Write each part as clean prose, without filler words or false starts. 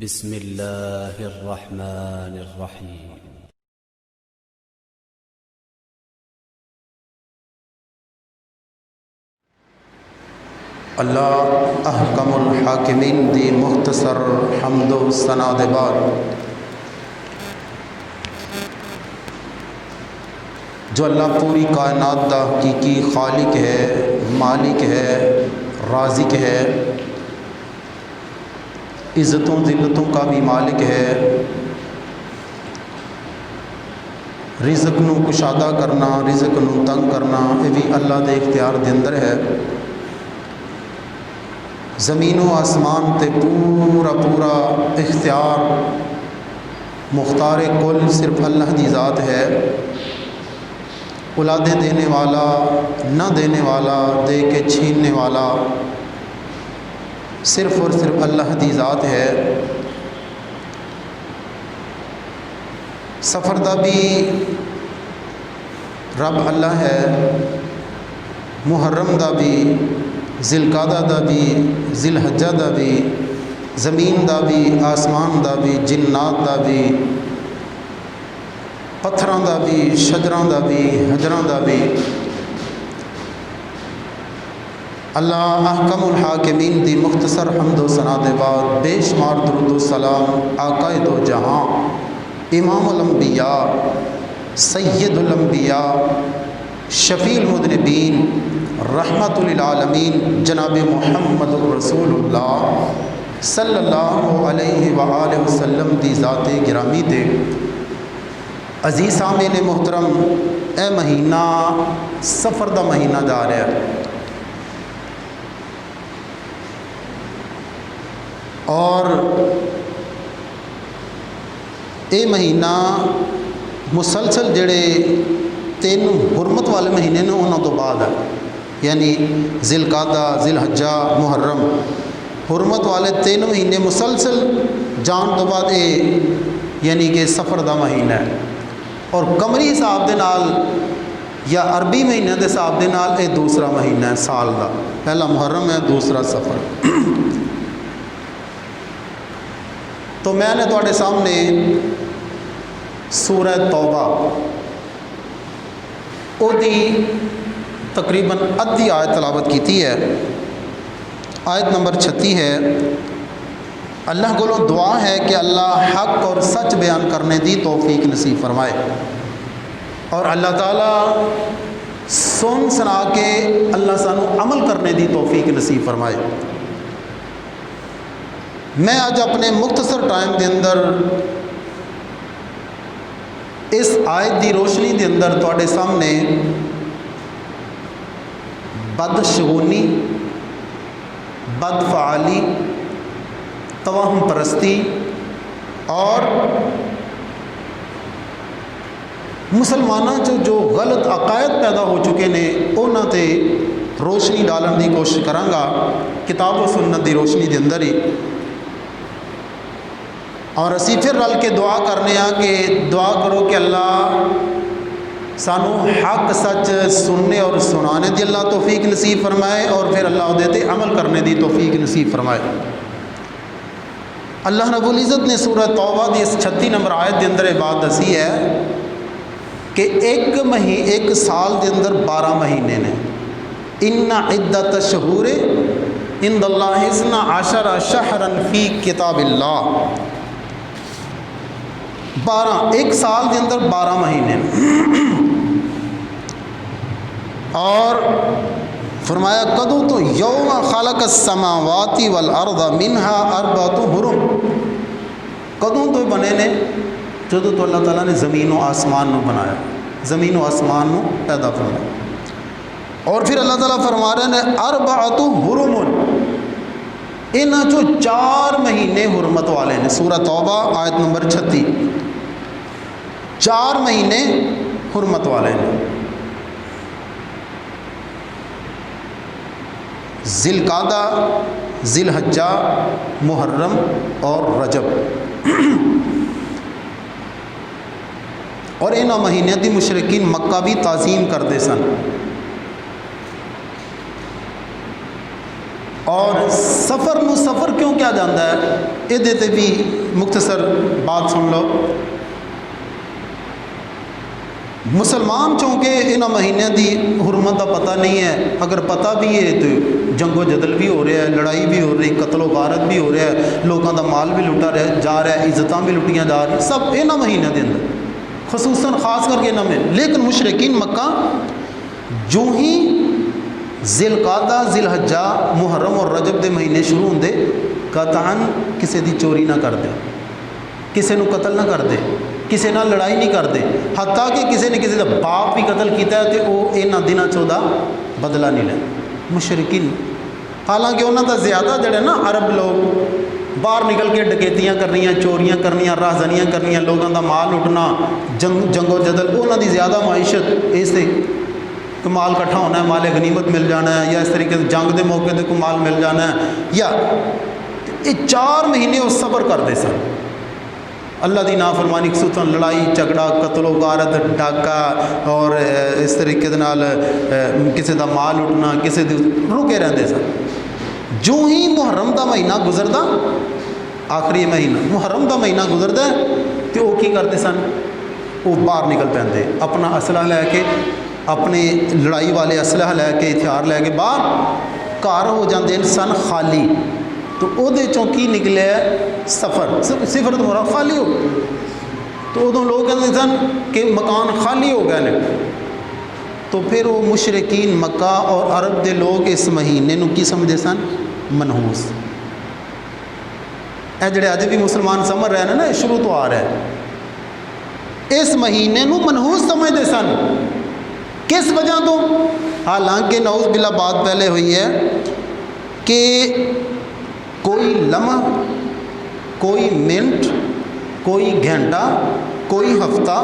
بسم اللہ الرحمن الرحیم۔ اللہ احکم الحاکمین دی مختصر حمد و ثنا دے بعد جو اللہ پوری کائنات دا حقیقی خالق ہے، مالک ہے، رازق ہے، عزتوں ذلتوں کا بھی مالک ہے، رزق نو کشادہ کرنا، رزق نو تنگ کرنا، یہ بھی اللہ دے اختیار دے اندر ہے۔ زمین و آسمان تے پورا اختیار مختار کل صرف اللہ دی ذات ہے۔ اولادیں دینے والا، نہ دینے والا، دے کے چھیننے والا صرف اور صرف اللہ دی ذات ہے۔ سفر دا بھی رب اللہ ہے، محرم دا بھی، ذی القعدہ دا بھی، ذی الحجہ دا بھی، زمین دا بھی، آسمان دا بھی، جنات دا بھی، پتھراں دا بھی، شجراں دا بھی، حجراں دا بھی۔ اللہ احکم الحاکمین دی مختصر حمد و ثنا دے بعد بے شمار درود و سلام آقا دو جہاں، امام الانبیاء، سید الانبیاء، شفیع المذنبین، رحمت للعالمین جناب محمد رسول اللہ صلی اللہ علیہ وآلہ وسلم دی ذات گرامی تے۔ عزیز سامعین محترم، اے مہینہ سفر دا مہینہ جا رہا ہے اور اے مہینہ مسلسل جڑے تین حرمت والے مہینے نے انہوں تو بعد ہے، یعنی ذی القعدہ، ذی الحجہ، محرم، حرمت والے تین مہینے مسلسل جان تو بعد یعنی کہ سفر دا مہینہ ہے۔ اور قمری حساب دے نال یا عربی مہینے دے حساب دے نال یہ دوسرا مہینہ ہے سال دا، پہلا محرم ہے، دوسرا سفر۔ تو میں نے تواڈے سامنے سورہ توبہ او دی تقریباً ادھی آیت تلاوت کیتی ہے۔ آیت نمبر 36 ہے۔ اللہ کو دعا ہے کہ اللہ حق اور سچ بیان کرنے دی توفیق نصیب فرمائے، اور اللہ تعالیٰ سن سنا کے اللہ سانو عمل کرنے دی توفیق نصیب فرمائے۔ میں آج اپنے مختصر ٹائم دے اندر اس آیت دی روشنی دے اندر تواڈے سامنے بدشگونی، بدفعالی، توہم پرستی اور مسلمانوں جو غلط عقائد پیدا ہو چکے نے انہاں تے روشنی ڈالن دی کوشش کراں گا کتاب و سنت دی روشنی دے اندر ہی۔ اور اسی پھر رل کے دعا کرنے ہاں کہ دعا کرو کہ اللہ سانو حق سچ سننے اور سنانے دی اللہ توفیق نصیب فرمائے، اور پھر اللہ دے تے عمل کرنے دی توفیق نصیب فرمائے۔ اللہ رب العزت نے سورہ توبہ دی اس 36 نمبر آیت دے اندر یہ بات دسی ہے کہ ایک سال دے اندر 12 مہینے نے۔ ان عدت الشہور عند اللہ 12 شہرا فی کتاب اللہ۔ ایک سال دے اندر 12 مہینے اور فرمایا کدو تو یوم خلق السماوات والارض منها 4 حرم، کدوں تو بنے نے جدو تو اللہ تعالیٰ نے زمین و آسمان نو بنایا، زمین و آسمان نو پیدا فرمایا، اور پھر اللہ تعالیٰ فرما رہے ہیں 4 حرم، انہاں چو 4 مہینے حرمت والے نے۔ سورہ توبہ آیت نمبر 36، 4 مہینے حرمت والے نے، ذی القعدہ، ذی الحجہ، محرم اور رجب۔ اور انہاں مہینے دی مشرکین مکہ بھی تعظیم کرتے سن۔ اور سفر نو سفر کیوں کیا جاتا ہے، یہ تے بھی مختصر بات سن لو۔ مسلمان چونکہ انہاں مہینوں دی حرمت کا پتہ نہیں ہے، اگر پتہ بھی ہے تو جنگ و جدل بھی ہو رہا ہے، لڑائی بھی ہو رہی، قتل و غارت بھی ہو رہا ہے، لوگوں کا مال بھی لٹا جا رہا ہے، عزتاں بھی لٹیاں جا رہی، سب انہاں مہینوں کے اندر، خصوصاً خاص کر کے انہاں میں۔ لیکن مشرکین مکہ جو ہی ذی القعدہ، ذی الحجہ، محرم اور رجب دے مہینے شروع ہوندے قطعاً کسی دی چوری نہ کر دے، کسی نو قتل نہ کر دے، کسی نال لڑائی نہیں کرتے، حتیٰ کہ کسی نے کسی کا باپ بھی قتل کیتا ہے تو وہ یہاں دنوں چودہ بدلہ نہیں لے مشرکین۔ حالانکہ انہوں کا زیادہ جڑے نا عرب لوگ باہر نکل کے ڈکیتیاں کرنیاں، چوریاں کرنیاں، راہزنیاں کرنیاں، لوگوں کا مال لٹنا، جنگ و جدل، انہوں کی زیادہ معیشت اس سے کہ مال کٹھا ہونا ہے، مال غنیمت مل جانا ہے، یا اس طریقے سے جنگ دے موقع تے کوئی مال مل جانا ہے، یا یہ 4 مہینے وہ صبر کرتے سن اللہ دی نافرمانی، خصوصاً لڑائی جھگڑا، قتل و غارت، ڈاکہ اور اس طریقے دے نال کسی دا مال لٹنا، کسی دے رکے رہتے سن۔ جو ہی محرم دا مہینہ گزردا، آخری مہینہ محرم دا مہینہ گزردا تو وہ کی کرتے سن، وہ باہر نکل پیندے اپنا اسلحہ لے کے، اپنے لڑائی والے اسلحہ لے کے، ہتھیار لے کے باہر گھر ہو جاندے سن خالی۔ تو وہ کی نکلے سفر، صفر تو مراد خالی ہو، تو ادو لوگ کہتے سن کہ مکان خالی ہو گئے ہیں۔ تو پھر وہ مشرکین مکہ اور عرب دے لوگ اس مہینے نو کی سمجھے سن، منحوس۔ اے جڑے اج بھی مسلمان سمجھ رہے ہیں نا، شروع تو آ رہا ہے، اس مہینے نو منحوس سمجھتے سن۔ کس وجہ تو؟ حالانکہ نعوذ باللہ بات پہلے ہوئی ہے کہ کوئی لمحہ، کوئی منٹ، کوئی گھنٹہ، کوئی ہفتہ،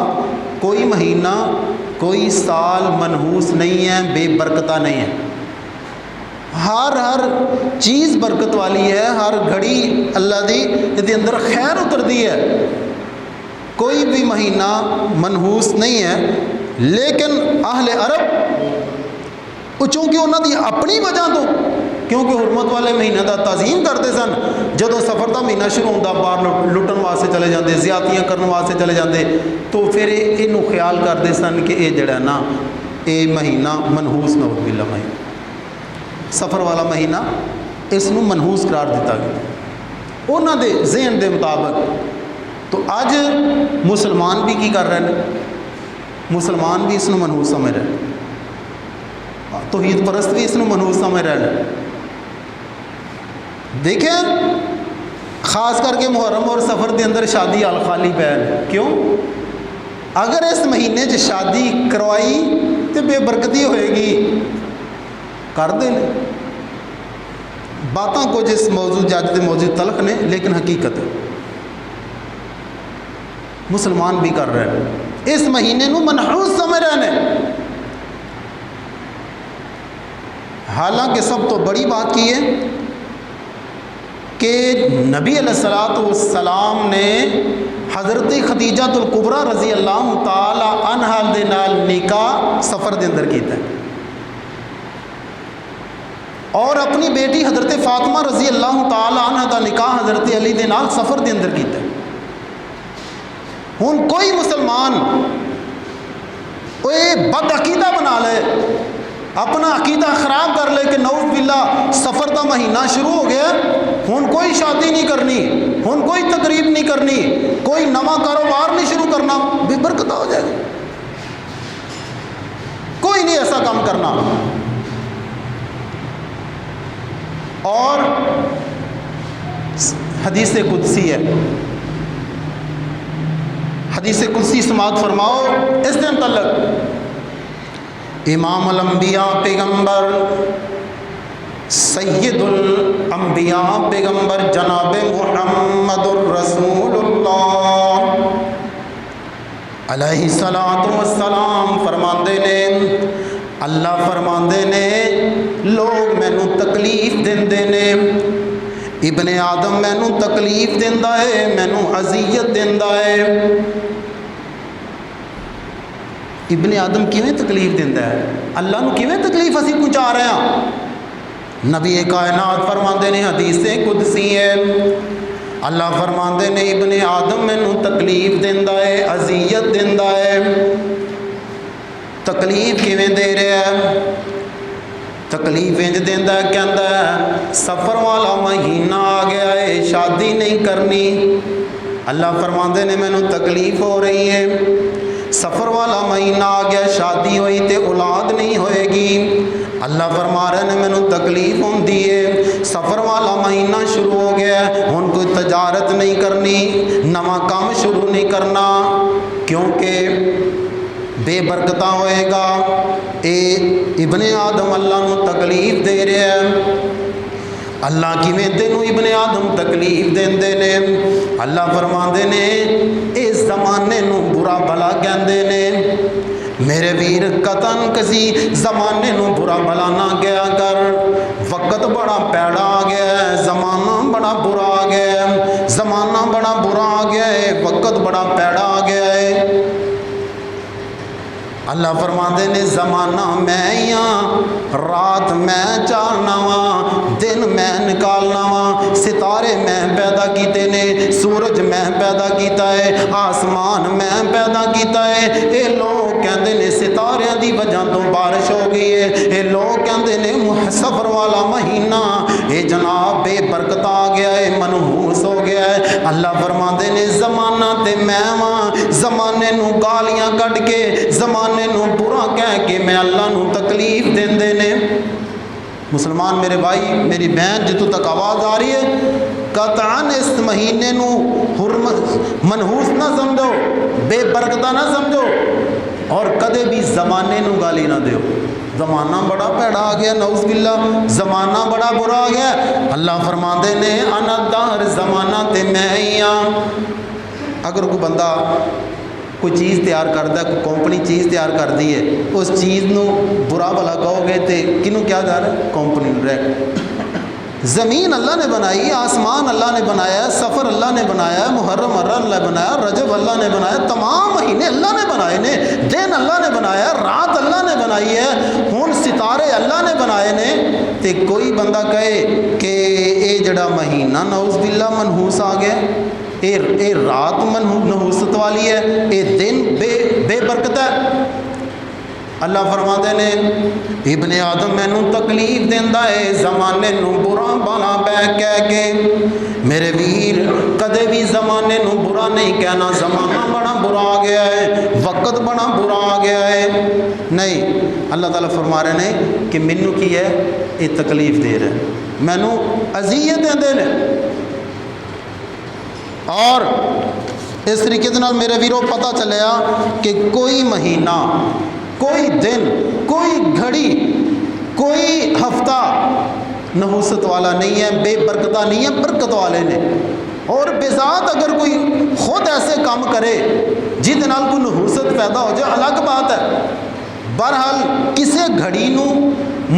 کوئی مہینہ، کوئی سال منحوس نہیں ہے، بے برکتہ نہیں ہے۔ ہر چیز برکت والی ہے، ہر گھڑی اللہ دی دے اندر خیر اتردی ہے، کوئی بھی مہینہ منحوس نہیں ہے۔ لیکن اہل عرب چونکہ انہوں دی اپنی وجہ تو، کیونکہ حرمت والے مہینے دا تعظیم کرتے سن، جدو سفر دا مہینہ شروع ہوتا باہر لٹن واسطے چلے جاندے، زیادتیاں کرنے واسطے چلے جاندے، تو پھر یہ خیال کرتے سن کہ یہ جڑا نا یہ مہینہ منحوس نہ ہو، باللہ مہینہ سفر والا مہینہ، اس نو منحوس قرار دیتا گیا انہوں دے ذہن دے مطابق۔ تو اج مسلمان بھی کی کر رہے ہیں، مسلمان بھی اس نو منحوس سمجھ رہے ہیں، توحید پرست بھی اس نو منحوس سمجھ رہے ہیں۔ دیکھیں خاص کر کے محرم اور سفر دے اندر شادی خالی پین، کیوں؟ اگر اس مہینے چ شادی کروائی تو بے برکتی ہوئے گی، کر دیں باتاں کچھ اس موضوع جج دے موضوع تلخ نے، لیکن حقیقت ہے مسلمان بھی کر رہے ہیں، اس مہینے نو منحوس سمجھ رہے ہیں۔ حالانکہ سب تو بڑی بات کی ہے کہ نبی علیہ الصلوۃ والسلام نے حضرت خدیجہ الکبریٰ رضی اللہ تعالی عنہا دے نال نکاح سفر دے اندر کیتا ہے، اور اپنی بیٹی حضرت فاطمہ رضی اللہ تعالی عنہ دا نکاح حضرت علی دے نال سفر دے اندر کیتا ہے۔ ہن کوئی مسلمان بد عقیدہ بنا لے، اپنا عقیدہ خراب کر لے کہ نعوذ باللہ سفر دا مہینہ شروع ہو گیا، ہن کوئی شادی نہیں کرنی، ہن کوئی تقریب نہیں کرنی، کوئی نواں کاروبار نہیں شروع کرنا، بے برکتہ ہو جائے گا، کوئی نہیں ایسا کام کرنا۔ اور حدیث قدسی ہے، حدیث قدسی سماعت فرماؤ اس کے متعلق۔ امام الانبیاء پیغمبر، سید الانبیاء پیغمبر جناب محمد الرسول اللہ علیہ الصلوۃ والسلام فرماندے نے، اللہ فرماندے نے لوگ مینوں تکلیف دیندے نے، ابن آدم مینوں تکلیف دیندا ہے، مینوں اذیت دیندا ہے۔ ابن آدم کیویں تکلیف دیندا ہے؟ اللہ نو کیویں تکلیف اسی پہنچا رہے ہیں؟ نبی کائنات فرماندے نے حدیث قدسی ہے، اللہ فرماندے نے ابن آدم مینوں تکلیف دیندا ہے، اذیت دیندا ہے۔ تکلیف کیویں دے رہا ہے؟ تکلیف انج دیندا ہے، کہندا ہے سفر والا مہینہ آ گیا ہے، شادی نہیں کرنی۔ اللہ فرماندے نے مینوں تکلیف ہو رہی ہے، سفر والا مہینہ آ گیا، شادی ہوئی تے اولاد نہیں ہوئے گی۔ اللہ فرما رہے نے مینوں تکلیف ہوندی ہے، سفر والا مہینہ شروع ہو گیا، ہن کوئی تجارت نہیں کرنی، نواں کام شروع نہیں کرنا، کیونکہ بے برکتہ ہوئے گا۔ اے ابن آدم اللہ نو تکلیف دے رہا ہے۔ اللہ کیویں تینوں ابن آدم تکلیف دیندے نے؟ اللہ فرماندے نے اس زمانے نو برا بھلا کہندے نے۔ میرے ویر قطن کسی زمانے نو برا بھلا نہ کیا کر، وقت بڑا پیڑا آ گیا ہے، زمانہ بڑا برا آ گیا ہے، زمانہ بڑا برا آ گیا ہے، وقت بڑا پیڑا آ گیا ہے۔ اللہ فرماندے نے زمانہ میں ہی ہاں، رات میں چارنا وا، دن میں نکالنا وا، ستارے میں پیدا کیتے نے، سورج میں پیدا کیتا ہے، آسمان میں پیدا کیتا ہے۔ اے لوگ کہندے نے ستاریاں دی وجہ تو بارش ہو گئی ہے، اے لوگ کہندے نے سفر والا مہینہ اے جناب بے برکت آ گیا ہے، منحوس ہو گیا ہے۔ اللہ فرماندے نے زمانہ تے میں واں، زمانے نو گالیاں کٹ کے، زمانے نو برا کہہ کے میں اللہ نو تکلیف دیندے نے۔ مسلمان میرے بھائی میری بہن جتوں تک آواز آ رہی ہے، قطعاً اس مہینے نو حرمت منحوس نہ سمجھو، بے برکتہ نہ سمجھو، اور کدے بھی زمانے نو گالی نہ دیو۔ زمانہ بڑا پیڑا آ گیا، نعوذ باللہ، زمانہ بڑا برا آ گیا۔ اللہ فرماندے نے انا الدہر، زمانہ تے میں ہی ہاں۔ اگر کوئی بندہ کوئی چیز تیار کرتا ہے، کوئی کمپنی چیز تیار کر دی ہے، اس چیز نو برا بھلا کہو گے تو کنوں کیا جا رہا ہے؟ Company direct. زمین اللہ نے بنائی، آسمان اللہ نے بنایا ہے، سفر اللہ نے بنایا ہے، محرم اللہ نے بنایا، رجب اللہ نے بنایا، تمام مہینے اللہ نے بنائے نے، دن اللہ نے بنایا ہے، رات اللہ نے بنائی ہے، ہن ستارے اللہ نے بنائے نے۔ تے کوئی بندہ کہے کہ اے جڑا مہینہ نعوذ باللہ منحوس آ گیا، اے رات نحوست والی ہے، اے دن بے برکت ہے۔ اللہ فرماتے نے ابن آدم مینوں تکلیف دیندا ہے زمانے نو برا بھلا کہہ کے۔ میرے ویر کدے بھی زمانے نو برا نہیں کہنا، زمانہ بڑا برا آ گیا ہے، وقت بڑا برا آ گیا ہے، نہیں۔ اللہ تعالیٰ فرما رہے ہیں کہ مینوں کی ہے، یہ تکلیف دے رہے ہیں، مینوں اذیت دیندے نے۔ اور اس طریقے نال میرے ویرو پتہ چلیا کہ کوئی مہینہ، کوئی دن، کوئی گھڑی، کوئی ہفتہ نحوست والا نہیں ہے، بے برکتہ نہیں ہے، برکت والے نے۔ اور بذات اگر کوئی خود ایسے کام کرے جہد نال کوئی نحوست پیدا ہو جائے الگ بات ہے۔ بہرحال کسے گھڑی نو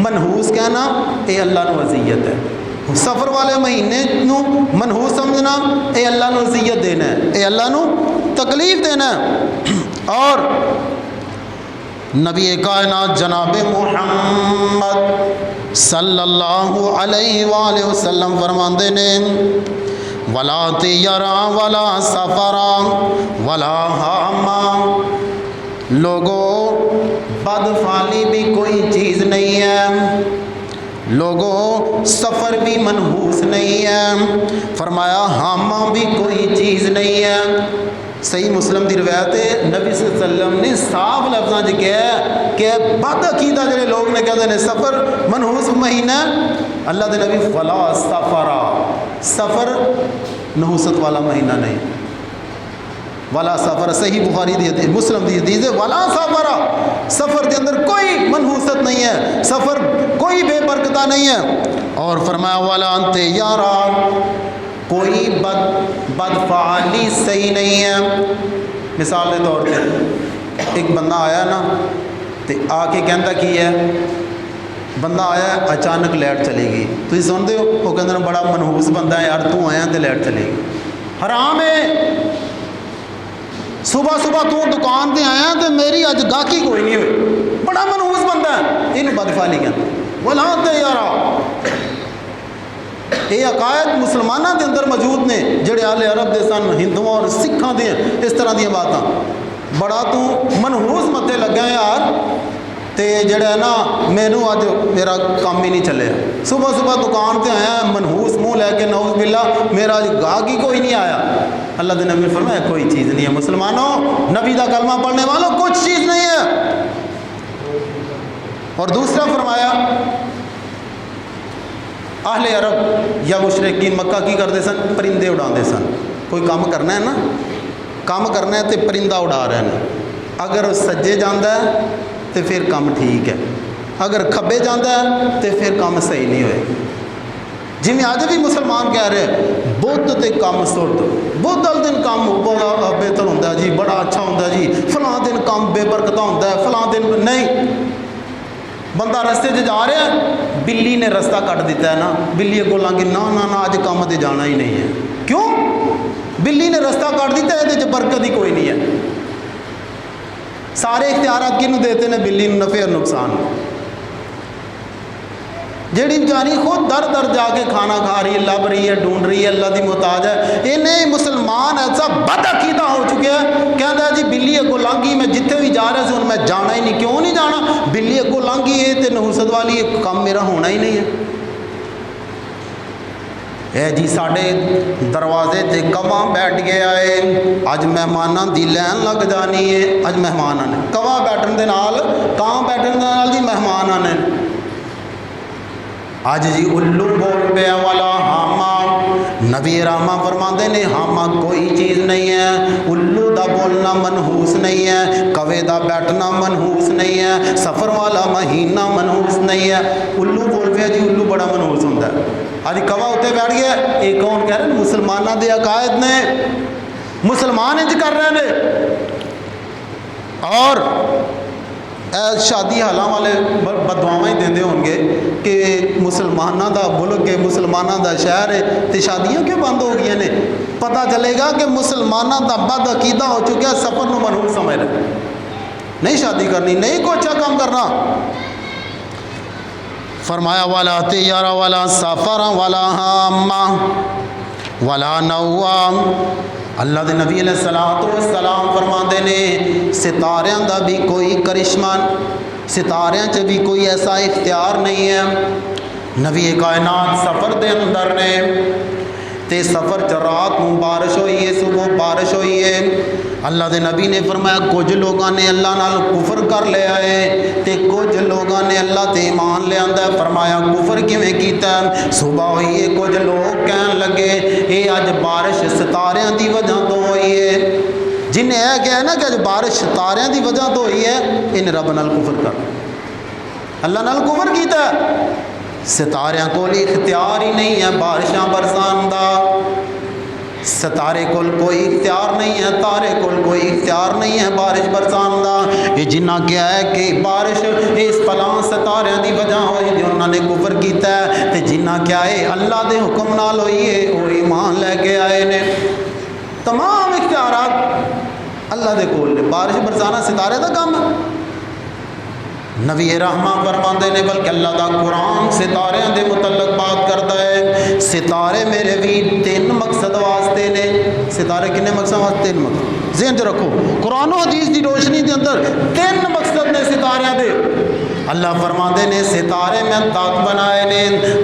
منحوس کہنا اے اللہ نو اذیت ہے۔ سفر والے مہینے نو منحوس سمجھنا اے اللہ نو اذیت دینا ہے، اے اللہ نو تکلیف دینا ہے۔ اور نبی کائنات جناب محمد صلی اللہ علیہ وآلہ وسلم فرماندے نے ولا طیرا ولا سفرا ولا حاما، لوگوں بدفعلی بھی کوئی چیز نہیں ہے، لوگوں سفر بھی منحوس نہیں ہے، فرمایا حاما بھی کوئی چیز نہیں ہے۔ صحیح مسلم دی روایت ہے، نبی صلی اللہ علیہ وسلم نے صاف لفظاں وچ کہا کہ بد عقیدہ جڑے لوگ نے کہتے ہیں سفر منحوس مہینہ، اللہ دے نبی فلا سفرا، سفر نحوست والا مہینہ نہیں، ولا سفر، صحیح بخاری دی حدیث، مسلم دی حدیث ہے، ولا سفرا، سفر کے اندر کوئی منحوست نہیں ہے، سفر کوئی بے برکتہ نہیں ہے۔ اور فرمایا ولا انت یارا، کوئی بدفعالی صحیح نہیں ہے۔ مثال کے طور پہ ایک بندہ آیا نا تے آ کے کہندا کی ہے، بندہ آیا اچانک لائٹ چلی گئی، تھی سنتے ہو وہ کہتے ہیں بڑا منحوس بندہ ہے یار، تو آیا تو لائٹ چلی گئی، حرام ہے۔ صبح صبح تو دکان تے آیا تو میری اج گاہکی کوئی نہیں ہوئی، بڑا منحوس بندہ ہے، یہ بدفعالی کہتے ہیں۔ ولا تیارا. یہ عقائد مسلمانوں کے اندر موجود نے جڑے اہل عرب دے سن، ہندوؤں اور سکھاں دے اس طرح دیا باتاں. بڑا تو منحوس متے لگا یار، تے جڑا ہے نا مینو اج میرا کام ہی نہیں چلے. صبح صبح دکان تے آیا منحوس منہ لے کے، نعوذ باللہ میرا گاہک ہی کوئی نہیں آیا. اللہ کے نبی نے فرمایا کوئی چیز نہیں ہے مسلمانوں، نبی کا کلمہ پڑھنے والوں کچھ چیز نہیں ہے. اور دوسرا فرمایا اہل عرب یا مشرکین مکہ کی کرتے سن؟ پرندے اڑاتے سن. کوئی کام کرنا ہے نا، کام کرنا ہے تو پرندہ اڑا رہے ہیں. اگر سجے جانا ہے تو پھر کام ٹھیک ہے، اگر کھبے جانا ہے تو پھر کام صحیح نہیں ہوئے. جی میں آج بھی مسلمان کہہ رہے بدھ تے کام سٹ، بدھ والے دن کام بڑا بہتر ہوتا ہے جی، بڑا اچھا ہوتا ہے جی، فلاں دن کام بے برکتہ ہوتا ہے، فلاں دن نہیں. بندہ رستے سے جا رہا ہے، بلی نے رستہ کٹ دیتا ہے نا، بلی اگوں لنگی نہ اج کام تے جانا ہی نہیں ہے. کیوں؟ بلی نے رستہ کٹ دیتا ہے، یہ برکت ہی کوئی نہیں ہے. سارے اختیارات کینوں دیتے ہیں؟ بلی نوں نفع اور نقصان. جیڑی بیچاری خود در در جا کے کھانا کھا رہی ہے، لب رہی ہے، ڈھونڈ رہی ہے، اللہ دی محتاج ہے. انہیں مسلمان ایسا بد عقیدہ ہو چکے ہیں، کہنا ہے جی بلی اگوں لنگھی، میں جتنے بھی جا رہا سی میں جانا ہی نہیں. کیوں نہیں جانا؟ بلی اگوں لنگھی ہے تے نحوست والی ہے، کام میرا ہونا ہی نہیں ہے. اے جی ساڈے دروازے تے کواں بیٹھ گیا ہے، اج مہماناں دی لین لگ جانی ہے. اج مہمان آنے، کواں بیٹھن دے نال، کاں بیٹھن دے نال جی مہمان آنے. اج جی الو بول پیا والا ہاما. نبی رحمہ فرماندے نے ہاما کوئی چیز نہیں ہے، الو دا بولنا منحوس نہیں ہے، کوے دا بیٹھنا منحوس نہیں ہے، سفر والا مہینہ منحوس نہیں ہے. الو بول پیا جی، الو بڑا منحوس ہوتا ہے. اج کوا اتنے بیٹھ گیا. یہ کون کہہ رہے ہیں؟ مسلمانوں دے عقائد نے، مسلمان انج کر رہے ہیں. اور شادی حالاں والے بددعاواں ہی دے ہون گے کہ مسلمانوں دا ملک ہے، مسلمانوں دا شہر ہے، تو شادیاں کیوں بند ہو گئی نے؟ پتہ چلے گا کہ مسلمانوں دا بد عقیدہ ہو چکا، سفر نو منحوس سمجھ رہے، نہیں شادی کرنی، نہیں کوئی اچھا کام کرنا. فرمایا والا تیارا والا سفر والا ہاما والا نوام. اللہ دے نبی علیہ السلام فرماندے نے ستاریاں دا بھی کوئی کرشمہ، ستاریاں چ بھی کوئی ایسا اختیار نہیں ہے. نبی کائنات سفر دے اندر نے تے سفر چ رات نو بارش ہوئی ہے، صبح بارش ہوئی ہے. اللہ دے نبی نے فرمایا کچھ لوگوں نے اللہ نال کفر کر لیا ہے تے کچھ لوگوں نے اللہ تے ایمان لے آندا ہے. فرمایا کفر کیویں کیتا ہے؟ صبح ہوئی ہے، کچھ لوگ کہن لگے اے اج بارش ستاریاں دی وجہ تو ہوئی ہے. جن یہ کہا نا کہ اج بارش ستاریاں دی وجہ تو ہوئی ہے، ان رب نال کفر کر، اللہ نال کفر کیتا ہے. ستاریاں کو اختیار ہی نہیں ہے بارشاں برسان دا. ستارے کول کوئی اختیار نہیں ہے، تارے کول کوئی اختیار نہیں ہے بارش برسان دا. یہ جنہ کیا ہے کہ بارش اس فلاں ستاریاں دی وجہ ہوئی جو انہوں نے کفر کیتا ہے، تے جنہ کیا ہے اللہ دے حکم نال ہوئی ہے وہ ایمان لے کے آئے نے. تمام اختیارات اللہ دے کول نے. بارش برسانا ستارے دا کام ہے. نبی رحمہ فرماندے نے بلکہ اللہ دا قرآن ستارے دے متعلق بات کرتا ہے. ستارے میرے بھی تین مقصد واسطے نے. ستارے کنے مقصد واسطے؟ تین مقصد ذہن چ رکھو. قرآن و حدیث دی روشنی دے اندر تین مقصد نے ستارے دے. اللہ فرماندے نے ستارے میں تات بنائے نے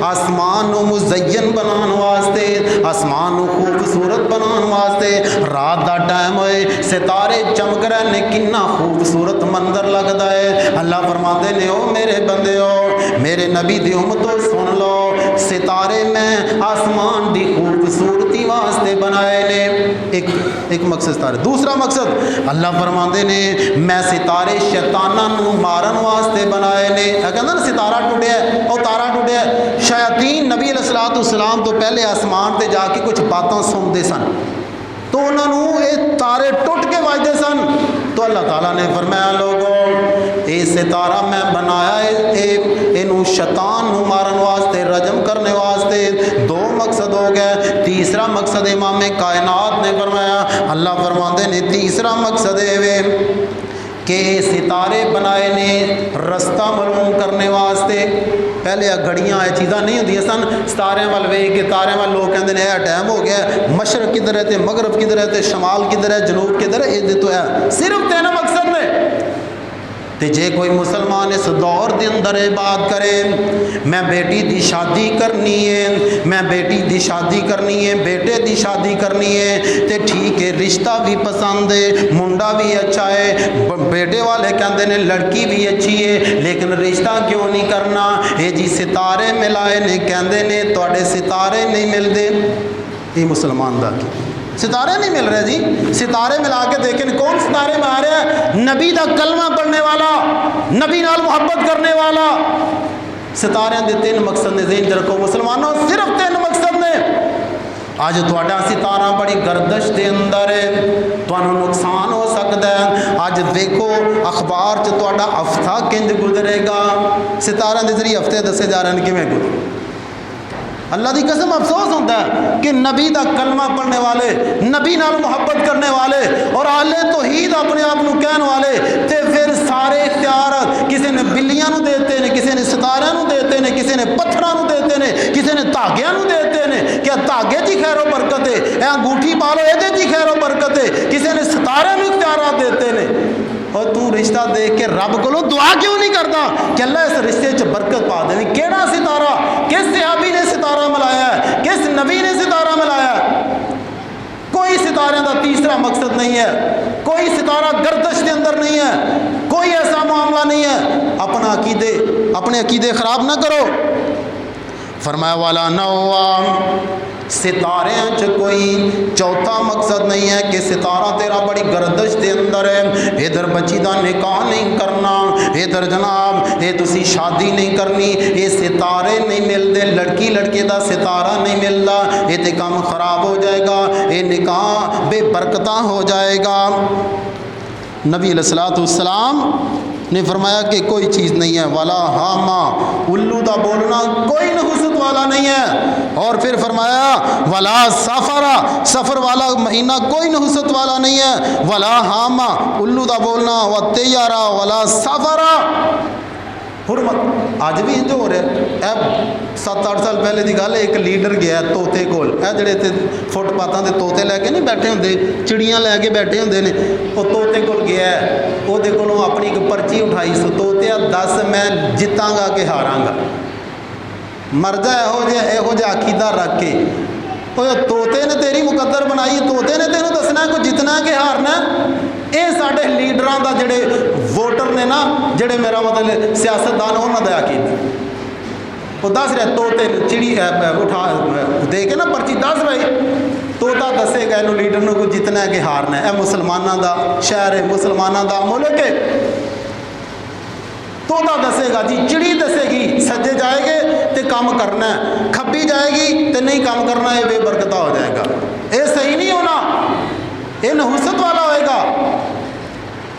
آسمان نو مزین بنان واسطے، آسمان نو خوبصورت بنان واسطے. رات دا ٹائم ہوئے ستارے چمک رہے نے، کنا خوبصورت منظر لگتا ہے. اللہ فرماندے نے او میرے بندے ہو، میرے نبی دی امتو سن لو، ستارے میں آسمان دی خوبصورتی واسطے بنائے نے. ایک مقصد ستارے. دوسرا مقصد اللہ فرماندے نے میں ستارے شیطاناں نو مارن واسطے بنائے نے. کہندا نا ستارہ ٹوٹیا ہے او تارا ٹوٹیا ہے. شیاطین نبی علیہ السلام تو پہلے آسمان تے جا کے کچھ باتاں سنتے سن تو انہوں نے یہ تارے ٹوٹ کے وجدے سن. تو اللہ تعالیٰ نے فرمایا لوگوں یہ ستارہ میں بنایا ہے انہوں شیطان نو مارن واسطے، رجم کرنے واسطے. دو مقصد ہو گئے. تیسرا مقصد امام کائنات نے فرمایا، اللہ فرماندے نے تیسرا مقصد ہے کہ ستارے بنائے نے رستہ معلوم کرنے واسطے. پہلے گھڑیاں یہ چیزاں نہیں ہوندیاں سن ستارے وال ویکھ کے تارے وال لوگ کہندے نے یہ ٹائم ہو گیا مشرق کدھر ہے تے مغرب کدھر ہے تے شمال کدھر ہے جنوب کدھر ہے یہ تو ہے صرف 3 مقصد نے تے جے کوئی مسلمان اس دور دے اندر بات کرے میں بیٹی دی شادی کرنی ہے میں بیٹی دی شادی کرنی ہے بیٹے دی شادی کرنی ہے تے ٹھیک ہے رشتہ بھی پسند ہے منڈا بھی اچھا ہے بیٹے والے کہندے نے لڑکی بھی اچھی ہے لیکن رشتہ کیوں نہیں کرنا اے جی ستارے ملائے نے کہندے نے تواڈے ستارے نہیں ملدے یہ مسلمان دا کی ستارے نہیں مل رہے جی ستارے ملا کے دیکھیں کون ستارے میں آ رہے ہیں نبی دا کلمہ پڑھنے والا نبی نال محبت کرنے والا ستارے دے 3 مقصد نے ذہن رکھو مسلمانوں صرف 3 مقصد نے اج تہاڈا ستارہ بڑی گردش دے اندر ہے تانوں نقصان ہو سکتا ہے اج دیکھو اخبار چ تہاڈا ہفتہ کنج گزرے گا ستارے دے ذریعے ہفتے دسے جا رہے ہیں کیویں گزرے اللہ دی قسم افسوس ہوتا ہے کہ نبی دا کلمہ پڑھنے والے نبی نال محبت کرنے والے اور اہل توحید اپنے آپ کو کہنے والے تے پھر سارے اختیارات کسی نے بلیاں نو دیتے نے کسی نے ستاریاں نو دیتے نے کسی نے پتھراں نو دیتے نے کسی نے دھاگیاں نو دیتے نے کہ دھاگے دی خیر و برکت ہے اے انگوٹھی پا لو اے دی خیر و برکت ہے کسی نے ستارے نو اختیارات دیتے نے اور تو رشتہ دیکھ کے رب کو دعا کیوں نہیں کرتا کہ اللہ اس رشتے چ برکت پا دے کیڑا ستارہ کس صحابی نے ستارہ ملایا ہے کس نبی نے ستارہ ملایا ہے کوئی ستارے دا تیسرا مقصد نہیں ہے کوئی ستارہ گردش کے اندر نہیں ہے کوئی ایسا معاملہ نہیں ہے اپنے عقیدے خراب نہ کرو فرمایا والا نوام ستارے چ کوئی چوتھا مقصد نہیں ہے کہ ستارہ تیرا بڑی گردش دے اندر ہے ادھر بچی دا نکاح نہیں کرنا ادھر جناب یہ تسی شادی نہیں کرنی یہ ستارے نہیں ملتے لڑکی لڑکے دا ستارہ نہیں ملتا یہ تے کام خراب ہو جائے گا یہ نکاح بے برکتہ ہو جائے گا نبی علیہ الصلوۃ والسلام نے فرمایا کہ کوئی چیز نہیں ہے ولا ہاما الو دا بولنا کوئی نحوست والا نہیں ہے اور پھر فرمایا ولا سفرا سفر والا مہینہ کوئی نحوست والا نہیں ہے ولا ہاما الو دا بولنا و تیارا ولا سفرا حرمت اج بھی انج ہو رہا ہے 7-8 سال پہلے دی گل ہے ایک لیڈر گیا طوطے کول اے جڑے تے فٹ پاتاں دے طوطے لے کے نہیں بیٹھے ہوندے چڑیاں لے کے بیٹھے ہوندے نے او طوطے کول گیا او دے کولوں اپنی ایک پرچی اٹھائی سو طوطیا دس میں جتاں گا کہ ہاراں گا مر جا یہو جہا عقیدہ رکھ کے طوطے نے تیری مقدر بنائی طوطے نے تینوں دسنا ہے کوئی جتنا کہ ہارنا یہ سارے لیڈراں دا جڑے ووٹر نے نا جڑے میرا مطلب سیاستدان انہاں دا عقیدہ وہ دس رہے طوطے چڑی اٹھا دے کے نا پرچی دس بھائی طوطا دسے گا انہوں لیڈر نو کوئی جتنا ہے کہ ہارنا ہے اے مسلماناں دا شہر ہے مسلماناں دا ملک ہے طوطا دسے گا جی چڑی دسے گی سجے جائے گے تے کام کرنا ہے کھبی جائے گی تے نہیں کام کرنا ہے بے برکتہ ہو جائے گا یہ صحیح نہیں ہونا یہ نحوست والا ہوئے گا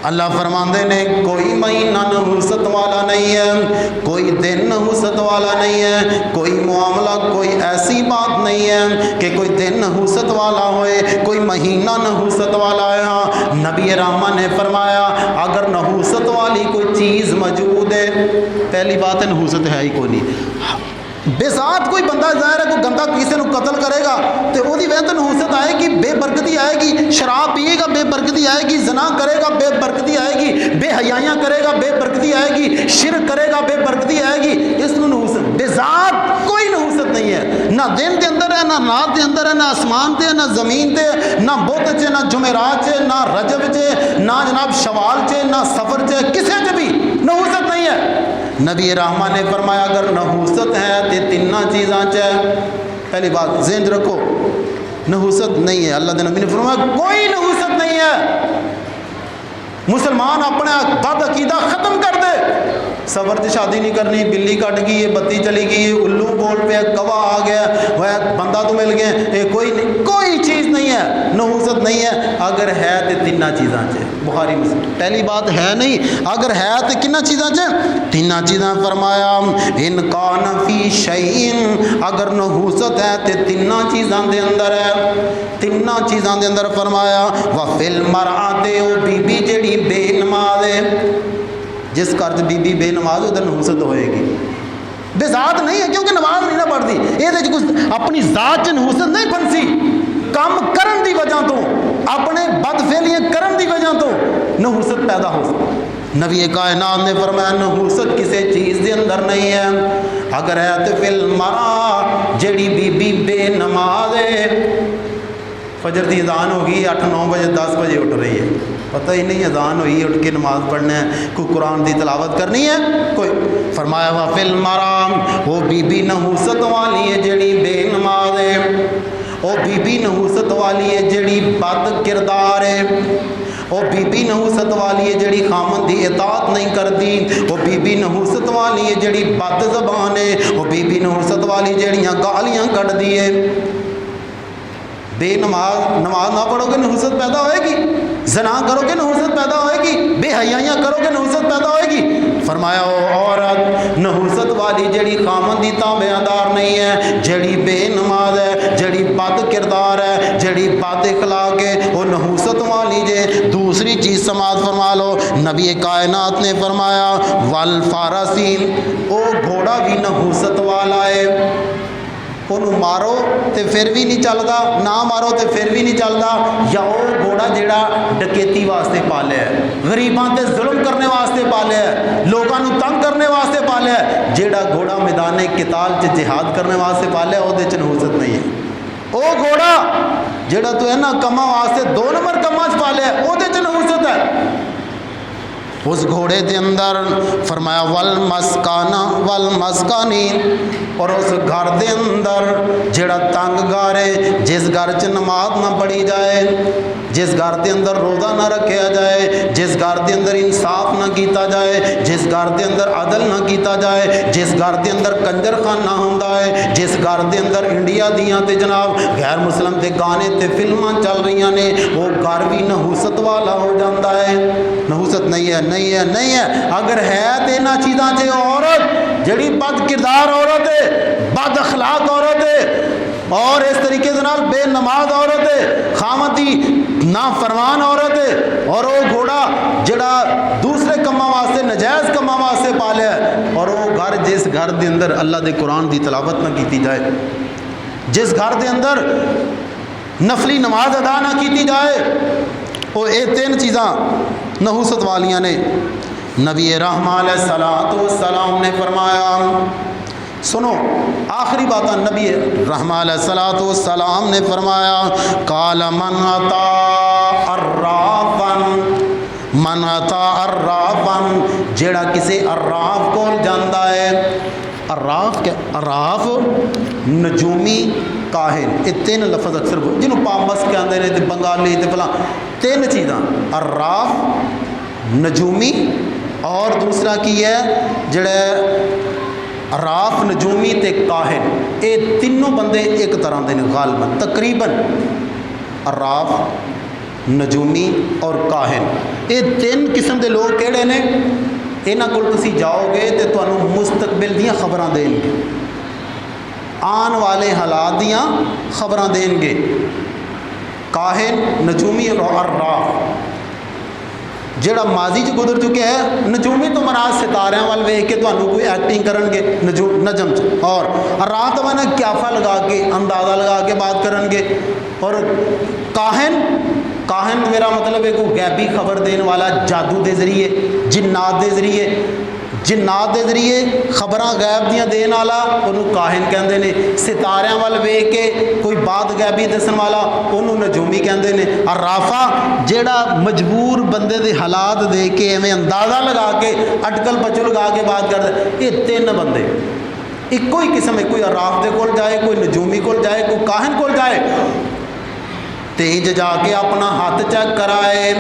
اللہ فرماندے نے کوئی مہینہ نحوست والا نہیں ہے کوئی دن نحوست والا نہیں ہے کوئی معاملہ کوئی ایسی بات نہیں ہے کہ کوئی دن نحوست والا ہوئے کوئی مہینہ نحوست والا ہے ہاں نبی رحمہ نے فرمایا اگر نحوست والی کوئی چیز موجود ہے پہلی بات ہے نحوست ہے ہی کوئی نہیں بے ذات کوئی بندہ ظاہر ہے کوئی گندہ کسی نے قتل کرے گا تو وہ ویت نحوست آئے گی بے برکتی آئے گی شراب پیے گا بے برکتی آئے گی زنا کرے گا بے برکتی آئے گی بے حیائیاں کرے گا بے برکتی آئے گی شرک کرے گا بے برکتی آئے گی اس میں نحوست بے ذات کوئی نحوست نہیں ہے نہ دن کے اندر ہے نہ رات کے اندر ہے نہ آسمان تے نہ زمین تے نہ بت چے نہ جمعرات چے نہ رجب چے نہ جناب شوال چے نہ سفر چے کسے چ بھی نحوست نہیں ہے نبی رحمہ نے فرمایا اگر نحوست ہے تے تیناں چیزاں چاہے پہلی بات ذہن رکھو نحوست نہیں ہے اللہ دے نبی نے فرمایا کوئی نحوست نہیں ہے مسلمان اپنا بد عقیدہ ختم کر دے سفر سے شادی نہیں کرنی بلی کٹ گئی بتی چلی گئی الو بول پہ کوا آ گیا وہ بندہ تو مل گیا یہ کوئی چیز نہیں ہے نحوست نہیں ہے اگر ہے تو تیناں چیزاں چاہے بخاری مسلم پہلی بات ہے نہیں اگر ہے تو کنہ چیزاں چاہے تیناں چیزاں فرمایا ان کان فی شیئن اگر نحوست ہے تو تیناں چیزاں دے اندر ہے تیناں چیزاں دے اندر فرمایا وفی المرأۃ او بی بی جڑی بے نماز ہے جس گھر بی بی بے نماز ادھر نحوست ہوئے گی بے ذات نہیں ہے کیونکہ نماز نہیں نہ پڑھتی. یہ کچھ اپنی ذات چ نحوست نہیں بنسی, کام کرن دی وجہ تو, اپنے بدفعلیاں کرن دی وجہ تو نحوست پیدا ہو سکتی. نبی کائنات نے فرمایا نحوست کسی چیز دے اندر نہیں ہے, اگر ہے تو فل مرا جڑی بی بی بے نماز ہے, فجر دی اذان ہوگی 8-9 بجے 10 بجے اٹھ رہی ہے, پتہ ہی نہیں اذان ہوئی, اٹھ کے نماز پڑھنا ہے, کوئی قرآن دی تلاوت کرنی ہے کوئی. فرمایا وا فل مرام, وہ بی بی نحوست والی ہے جڑی بے نماز ہے, وہ بی بی نحوست والی ہے جڑی بد کردار ہے, وہ بی بی نحوست والی ہے جڑی خامن دی اطاعت نہیں کرتی, وہ بی بی نحوست والی ہے جڑی بد زبان ہے, وہ بی بی نحوست والی جڑیاں گالیاں کٹ دی ہے. بے نماز نہ پڑھو گے نحوست پیدا ہوئے گی, زنا کرو گے نحوست پیدا ہوئے گی, بے حیائیاں کرو گے نحوست پیدا ہوئے گی. فرمایا او عورت نحوست والی جڑی خامن دی تابعدار نہیں ہے, جڑی بے نماز ہے, جڑی بد کردار ہے, جڑی بد اخلاق ہے, وہ نحوست والی جے. دوسری چیز سماعت فرما لو, نبی کائنات نے فرمایا والفارسین, او گھوڑا بھی نحوست والا ہے, انہوں مارو تے پھر بھی نہیں چلتا, نہ مارو تے پھر بھی نہیں چلتا. یا وہ گھوڑا جڑا ڈکیتی واسطے پالیا ہے, غریباں تے ظلم کرنے واسطے پالیا ہے, لوگاں نو تنگ کرنے واسطے پالیا ہے. جڑا گھوڑا میدان قتال چ جہاد کرنے واسطے پالیا وہ دے چ نحوست نہیں ہے. وہ گھوڑا جڑا تو ہے نا کما واسطے 2 نمبر کما چ پالیا ہے وہ دے چ نحوست ہے. اس گھوڑے دے اندر فرمایا والمسکانین, اور اس گھر دے اندر جڑا تنگ گھر ہے, جس گھر چ نماز نہ پڑھی جائے, جس گھر دے اندر روزہ نہ رکھیا جائے, جس گھر دے اندر انصاف نہ کیتا جائے, جس گھر دے اندر عدل نہ کیتا جائے, جس گھر دے اندر کنجر خانہ ہوندا ہے, جس گھر دے اندر انڈیا دیاں تے جناب غیر مسلم دے گانے تے فلماں چل رہیاں نے, وہ گھر بھی نحوست والا ہو جاتا ہے. نحوست نہیں ہے, نہیں ہے, نہیں ہے. اگر ہے تے انہاں چیزاں چ عورت جڑی بد کردار عورت ہے, بد اخلاق عورت ہے, اور اس طریقے سے نال بے نماز عورت ہے, خامد دی نافرمان عورت ہے, اور وہ گھوڑا جڑا دوسرے کما واسطے نجائز کما واسطے پالیا ہے, اور وہ گھر جس گھر دے اندر اللہ دے قرآن دی تلاوت نہ کیتی جائے, جس گھر دے اندر نفلی نماز ادا نہ کیتی جائے, وہ یہ 3 چیزاں نحوست والیاں نے. نبی رحمہ علیہ السلام نے فرمایا, سنو آخری بات, نبی رحمہ علیہ السلام نے فرمایا قال من اتا عرافن, جیڑا کسی عراف کو جاندا ہے. عراف کیا؟ عراف نجومی کاہن, یہ 3 لفظ اکثر جنہوں پامبس کے آندے نے, بنگالی تے فلاں, 3 چیزاں, عراف, نجومی, اور دوسرا کی ہے جڑے عراف, نجومی تے کاہن. یہ تینوں بندے ایک طرح دے غالباً تقریباً عراف, نجومی اور کاہن, یہ 3 قسم دے لوگ کہڑے نے؟ یہاں کول تسی جاؤ گے تو تمہیں مستقبل دیاں خبراں دین گے, آن والے حالات دیاں خبراں دین گے. کاہن, نجومی اور عراف, جڑا ماضی چ گزر چکے ہے. نجومی تو مراد ستاریاں وال ویکھ کے تمہیں کوئی ایکٹنگ کرن گے نجم چ, اور عراف تو میں کیافہ لگا کے اندازہ لگا کے بات کرن گے. اور کاہن میرا مطلب ہے کوئی غیبی خبر دین والا, جادو دے ذریعے, جنات دے ذریعے خبراں غیب دیاں دین والا, انہوں کاہن کہندے نے. ستاریاں وال ویکھ کے کوئی بات غیبی دسن والا, انہوں نجومی کہندے نے. عرافہ جیڑا مجبور بندے دے حالات دے کے ایویں اندازہ لگا کے اٹکل پچل لگا کے بات کردا. یہ 3 بندے ایک کوئی قسم ہے, کوئی عراف دے کول جائے, کوئی نجومی کول جائے, کوئی کاہن کول جائے, تے انج جا کے اپنا ہاتھ چیک کرائے,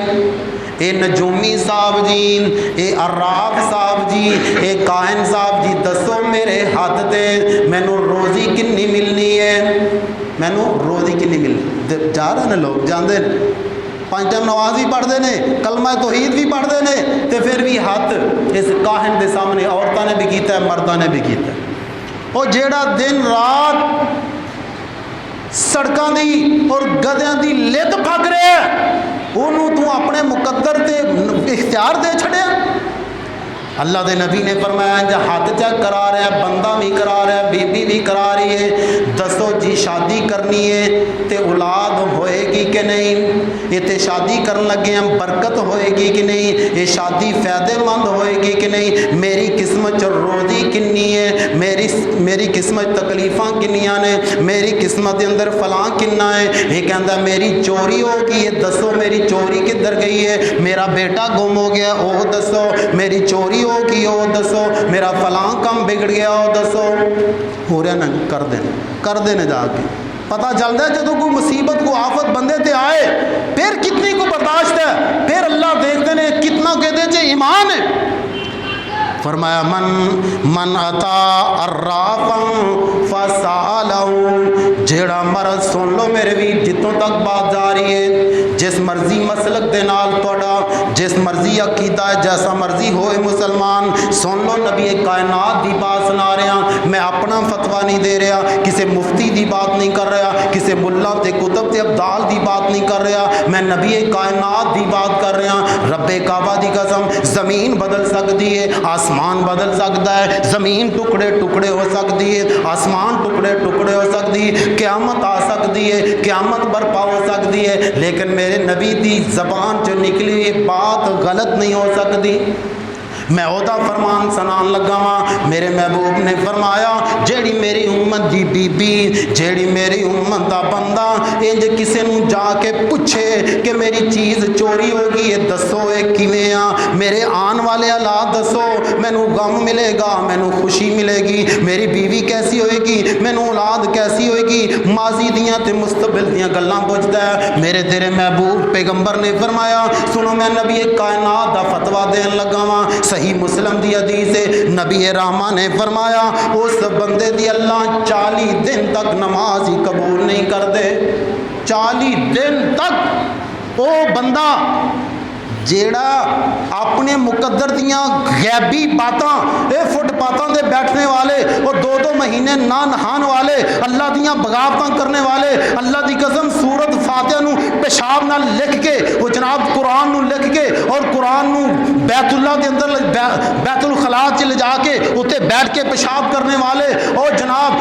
اے نجومی صاحب جی, اے عراف صاحب جی, اے کاہن صاحب جی, دسو میرے ہاتھ تے مینوں روزی کنی ملنی ہے, مینوں روزی کنی ملنی. جا رہے ہیں لوگ, جاندے 5 ٹائم نماز بھی پڑھتے ہیں, کلمہ توحید بھی پڑھتے ہیں, تے پھر بھی ہاتھ اس کاہن دے سامنے عورتوں نے بھی کیتا ہے, مردوں نے بھی کیتا ہے. وہ جیڑا دن رات سڑکاں دی اور گدیاں دی لت پھک رہا ہے, انہوں تو اپنے مقدر تے اختیار دے چھڑیا. اللہ دے نبی نے فرمایا جا ہاتھ چیک کرا رہا ہے، بندہ بھی کرا رہا ہے، بی بی بھی کرا رہی ہے، دسو جی شادی کرنی ہے تے اولاد ہوئے گی کہ نہیں؟ یہ تے شادی کرن لگے ہیں برکت ہوئے گی کہ نہیں؟ یہ شادی فائدے مند ہوئے گی کہ نہیں؟ میری قسمت روزی کنی ہے، میری قسمت تکلیفاں کنیاں نے، میری قسمت دے اندر فلاں کننا ہے۔ یہ کہندا میری چوری ہو گئی ہے، دسو میری چوری کدھر گئی ہے؟ میرا بیٹا گم ہو گیا، وہ دسو، میری چوری ہو گئی وہ دسو، میرا فلاں کام بگڑ گیا وہ دسو۔ ہو رہا نا، کر دینے جا کے پتہ چلتا ہے جدو کوئی مصیبت کو آفت بندے تے آئے پھر کتنی کو برداشت ہے، پھر اللہ دیکھتے ہیں کتنا کہتے ہیں ایمان ہے۔ فرمایا من عطا عرافا فسالہ، جیڑا مرض سن لو میرے بھی جتوں تک بات جا رہی ہے، جس مرضی مسلک دے نال توڑا، جس مرضی عقیدہ ہے، جیسا مرضی ہوئے مسلمان، سن لو نبی کائنات دی بات سنا رہا، میں اپنا فتویٰ نہیں دے رہا، کسی مفتی دی بات نہیں کر رہا، کسی ملا تے کتب تے ابدال دی بات نہیں کر رہا، میں نبی کائنات دی بات کر رہا۔ رب کعبہ دی قسم، زمین بدل سکتی ہے، آسمان بدل سکتا ہے، زمین ٹکڑے ٹکڑے ہو سکتی ہے، آسمان ٹکڑے ٹکڑے ہو سکتی ہے، قیامت آ سکتی ہے، قیامت برپا ہو سکتی ہے، لیکن میرے نبی دی زبان جو نکلی یہ بات غلط نہیں ہو سکتی۔ میں عہدہ فرمان سنان لگا ہاں، میرے محبوب نے فرمایا جیڑی میری امت دی بی بی، جیڑی میری امت دا بندہ انج کسے نو جا کے پوچھے کہ میری چیز چوری ہوگی، یہ دسو اے کیویں آ، میرے آن والے حالات دسو، مینوں غم ملے گا، مینوں خوشی ملے گی، میری بیوی کیسی ہوئے گی، مینوں اولاد کیسی ہوئے گی، ماضی دیاں تے مستقبل دیاں گلاں پوچھدا ہے۔ میرے تیرے محبوب پیغمبر نے فرمایا سنو میں نبی کائنات دا فتویٰ دین لگا ہاں، صحیح مسلم دی حدیث ہے، نبی رحمہ نے فرمایا اس بندے دی اللہ 40 دن تک نماز ہی قبول نہیں کر دے۔ 40 دن تک وہ بندہ جیڑا اپنے مقدر دیاں غیبی باتاں، اے فٹ پاتاں دے بیٹھنے والے، وہ 2 مہینے نہ نہان والے، اللہ دیاں بغاوتاں کرنے والے، اللہ دی قسم سورت فاتحہ نو پیشاب نہ لکھ کے، وہ جناب قرآن نو لکھ کے اور قرآن نو بیت اللہ دے اندر بیت الخلاء چ لے جا کے اتنے بیٹھ کے پیشاب کرنے والے، اور جناب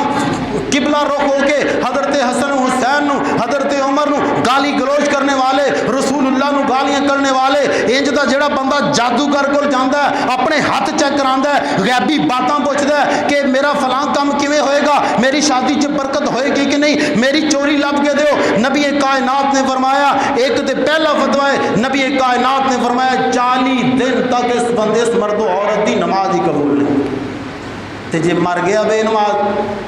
قبلہ رخ ہو کے حضرت حسن و حسین نو، حضرت عمر نو گالی گلوچ کرنے والے، رسول اللہ نو گالیاں کرنے والے، انج دا جڑا بندہ جادوگر کول جاندا ہے، اپنے ہاتھ چیک کراندا ہے، غیبی باتاں پوچھدا ہے کہ میرا فلاں کام کیویں ہوئے گا، میری شادی چ برکت ہوئے گی کہ نہیں، میری چوری لب کے دیو۔ نبی کائنات نے فرمایا، ایک تے پہلا فتویٰ ہے، نبی کائنات نے فرمایا 40 دن تک اس بندے اس مرد و عورت دی نماز ہی قبول نہیں، تے جے مر گیا بے نماز۔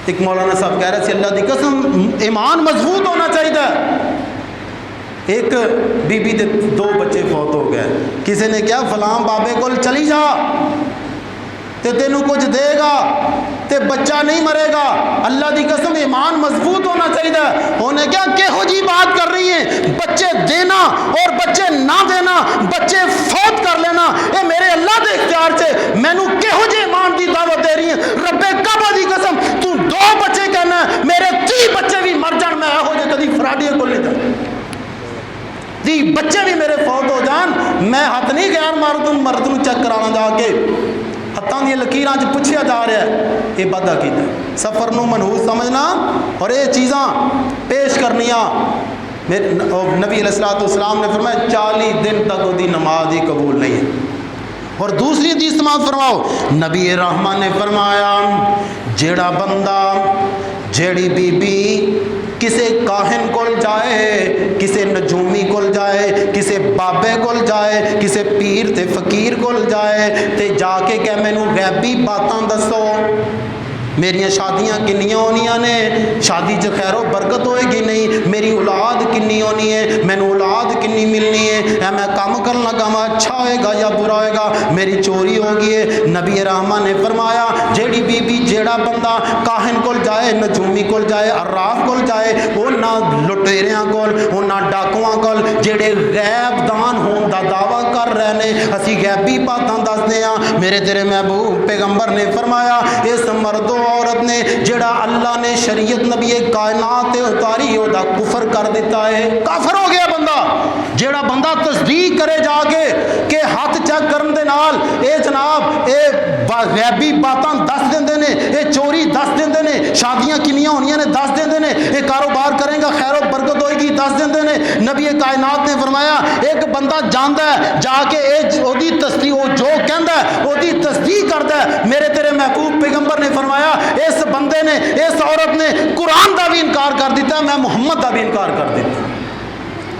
ایک مولانا صاحب کہہ رہے تھے اللہ دی قسم ایمان مضبوط ہونا چاہیے۔ ایک بی بی دے 2 بچے فوت ہو گئے، کسی نے کیا فلاں بابے کول چلی جا تے تینوں کچھ دے گا تے بچہ نہیں مرے گا۔ اللہ دی قسم ایمان مضبوط ہونا چاہیے۔ انہیں کیا کہو جی بات کر رہی ہیں، بچے دینا اور بچے نہ دینا، بچے فوت کر لینا، اے میرے اللہ دے اختیار سے، مینوں کہو جی ایمان دی دعوت دے رہی ہیں۔ رب کعبہ دی قسم تو 2 بچے کہنا ہے، میرے 30 بچے بھی مر جان، میں ہو جائے کدی فراڈیے کو لے جائے، 30 بچے بھی میرے فوت ہو جان، میں ہاتھ نہیں غیر مرد نو چیک کرانا جا کے، ہاتھاں دی لکیراں چ پوچھیا جا رہا ہے، یہ بد عقیدہ ہے۔ سفر نو منحوس سمجھنا اور یہ چیزاں پیش کرنیاں، نبی علیہ السلام نے فرمایا 40 دن تک وہ دی نماز ہی قبول نہیں ہے۔ اور دوسری حدیث سماعت فرماؤ، نبی رحمہ نے فرمایا جیڑا بندہ، جیڑی بی بی کسے کاہن کول جائے، کسے نجومی کول جائے، کسے بابے کول جائے، کسے پیر تے فقیر کول جائے تے جا کے کہ مینوں غیبی باتاں دسو، میریاں شادیاں کنیاں ہونیاں نے، شادی چ خیر و برکت ہوئے گی نہیں، میری اولاد کنی ہونی ہے، مینوں اولاد کنی ملنی ہے، اے میں کام کرن لگا میں اچھا ہوئے گا یا برا ہوئے گا، میری چوری ہوگی ہے۔ نبی رحمہ نے فرمایا جیڑی بی بی جیڑا بندہ کاہن کول جائے، نجومی کول جائے، عراف کول جائے، وہ نہ لٹیریاں کول، وہ نہ ڈاکواں کول جیڑے غیب دان ہون دا دعویٰ کر رہے نے، اسی غیبی باتاں دسدے ہاں، میرے تیرے محبوب پیغمبر نے فرمایا اس مرد و عورت نے جڑا اللہ نے شریعت نبی کائنات اتاری وہ دا کفر کر دیتا ہے، کافر ہو گیا بندہ۔ جیڑا بندہ تصدیق کرے جا کے ہاتھ چیک کرن دے نال اے جناب اے غیبی باتاں دس دیندے نے، اے چوری دس دیندے نے، شادیاں کنیاں ہونیاں نے دس دیندے نے، اے کاروبار کرے گا خیر و برکت ہوئے گی دس دیندے نے۔ نبی کائنات نے فرمایا ایک بندہ جاندا ہے جا کے اے اودی تصدیق او جو کہندا ہے اودی تصدیق کردا ہے، میرے تیرے محبوب پیغمبر نے فرمایا اس بندے نے اس عورت نے قرآن دا بھی انکار کر دیتا، میں محمد دا بھی انکار کر دیتا۔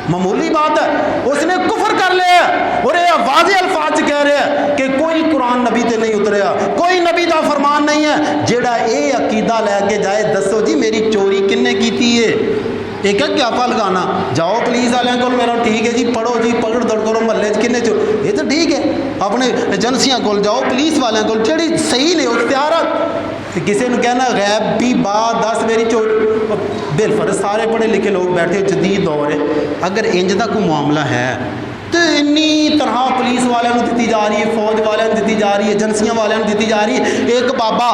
معمولی بات ہے، اس نے کفر کر لیا اور یہ واضح الفاظ کہہ رہے ہیں کہ کوئی قرآن نبی تے نہیں اتریا، کوئی نبی دا فرمان نہیں ہے۔ جیڑا اے عقیدہ لے کے جائے دسو جی میری چوری کنے کیتی ہے، ایک ہے کیا پا لگانا، جاؤ پولیس والوں کو میرا ٹھیک ہے جی پڑھو جی پکڑ دڑ کرو محلے کنے چور، یہ تو ٹھیک ہے اپنے ایجنسیاں کو جاؤ پولیس والوں کو جڑی صحیح نے اختیارات۔ کسی نے کہنا غیب بھی بات دس میری چوری، بالفرض سارے پڑھے لکھے لوگ بیٹھے جدید دور ہے، اگر انج دا کوئی معاملہ ہے تو انی طرح پولیس والوں کو دیتی جا رہی ہے، فوج والوں کو دیتی جا رہی ہے، ایجنسیاں والوں کو دیتی جا رہی ہے۔ ایک بابا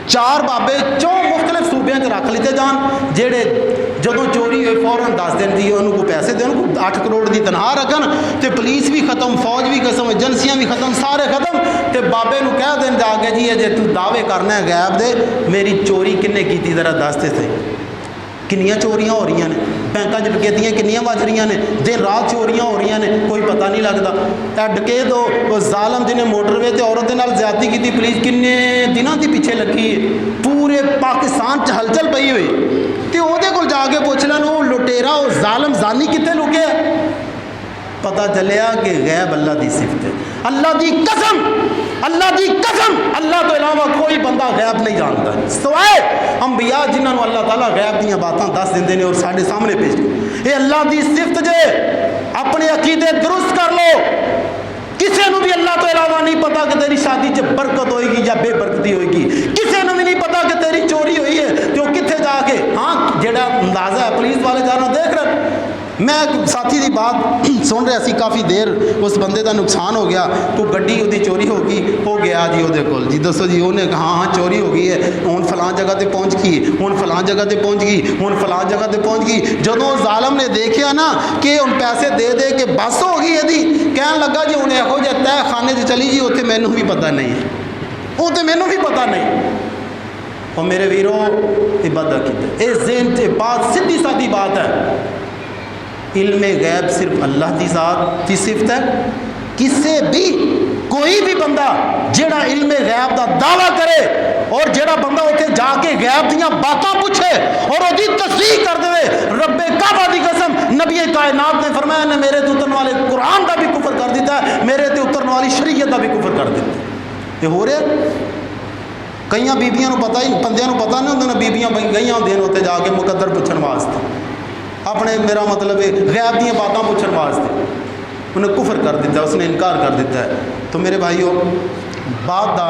چار بابے چوں مختلف صوبے رکھ لیتے جان جہے جدوں چوری ہوئی فوراً دس دن جی انہوں کو پیسے دین کو 8 کروڑ کی تنخواہ رکھن تے پولیس بھی ختم، فوج بھی ختم، ایجنسیاں بھی ختم، سارے ختم، تے بابے نو کہہ دین جا کے جی جے تو دعوے کرنا ہے غیب دے میری چوری کنے کیتی ذرا دس تے تھے۔ کنیاں چوریاں ہو رہی ہیں، بینکاں چ ڈکیتیاں کنیاں بج رہی ہیں، دن رات چوریاں ہو رہی ہیں، کوئی پتہ نہیں لگتا۔ اے ڈکیت وہ ظالم جنہیں موٹر وے تے عورت دے نال زیادتی کی پولیس کنے دنوں دی پیچھے لگی ہے، پورے پاکستان چ ہلچل پئی ہوئی تے او دے کول جا کے پوچھ لین وہ لٹیرا وہ ظالم زانی کتے لکے، پتہ چلیا کہ غیب اللہ دی صفت ہے۔ اللہ دی قسم، اللہ دی قسم، اللہ تو علاوہ کوئی بندہ غیب نہیں جانتا سوائے انبیاء جنہوں نے اللہ تعالیٰ غیب دیا باتاں دس دیندے نے اور سارے سامنے پیش کرتے۔ یہ اللہ دی صفت جے اپنے عقیدے درست کر لو، کسی نے بھی اللہ تو علاوہ نہیں پتا کہ تیری شادی چ برکت ہوئے گی یا بے برکتی ہوئے گی، کسی نے بھی نہیں پتا کہ تیری چوری ہوئی ہے تو کتنے جا کے ہاں جڑا اندازہ ہے پولیس والے جانا دیکھ رہے۔ میں ایک ساتھی دی بات سن رہا سی کافی دیر، اس بندے دا نقصان ہو گیا تو گڈی وہ چوری ہو گیا جی وہ کول جی دسو جی انہیں کہا ہاں چوری ہو گئی ہے، ہوں فلاں جگہ تے پہنچ گئی، ہوں فلاں جگہ تے پہنچ گئی، ہوں فلاں جگہ تے پہنچ گئی۔ جدوں ظالم نے دیکھیا نا کہ ہوں پیسے دے دے کے بس ہو گئی یہ کہن لگا جی ہوں یہو جہ تہ خانے سے چلی جی اتنے مینوں بھی پتہ نہیں ہے، وہ تو مینوں بھی پتہ نہیں۔ اور میرے ویرو عبادت کی یہ ذہن سے بات سیدھی سادھی بات ہے، علم غیب صرف اللہ کی ذات کی صفت ہے۔ کسے بھی کوئی بھی بندہ جڑا علم غیب دا دعویٰ کرے اور جڑا بندہ اتنے جا کے غیب دیاں باتاں پوچھے اور وہ تصدیق کر دے، رب کعبہ دی قسم نبی کائنات نے فرمایا نے میرے تے اترن والے قرآن دا بھی کفر کر دیتا ہے، میرے تے اترن والی شریعت دا بھی کفر کر دیتا ہے۔ یہ ہو رہا کئی بیبیاں پتہ ہی بندیاں پتہ نہیں ہوتا، بیبیاں گئی ہوندیاں نے اتنے جا کے مقدر پوچھن واسطے، اپنے میرا مطلب ہے غیب دیا باتاں پوچھن واسطے، انہیں کفر کر دیتا ہے، اس نے انکار کر دیتا ہے۔ تو میرے بھائیو بات دا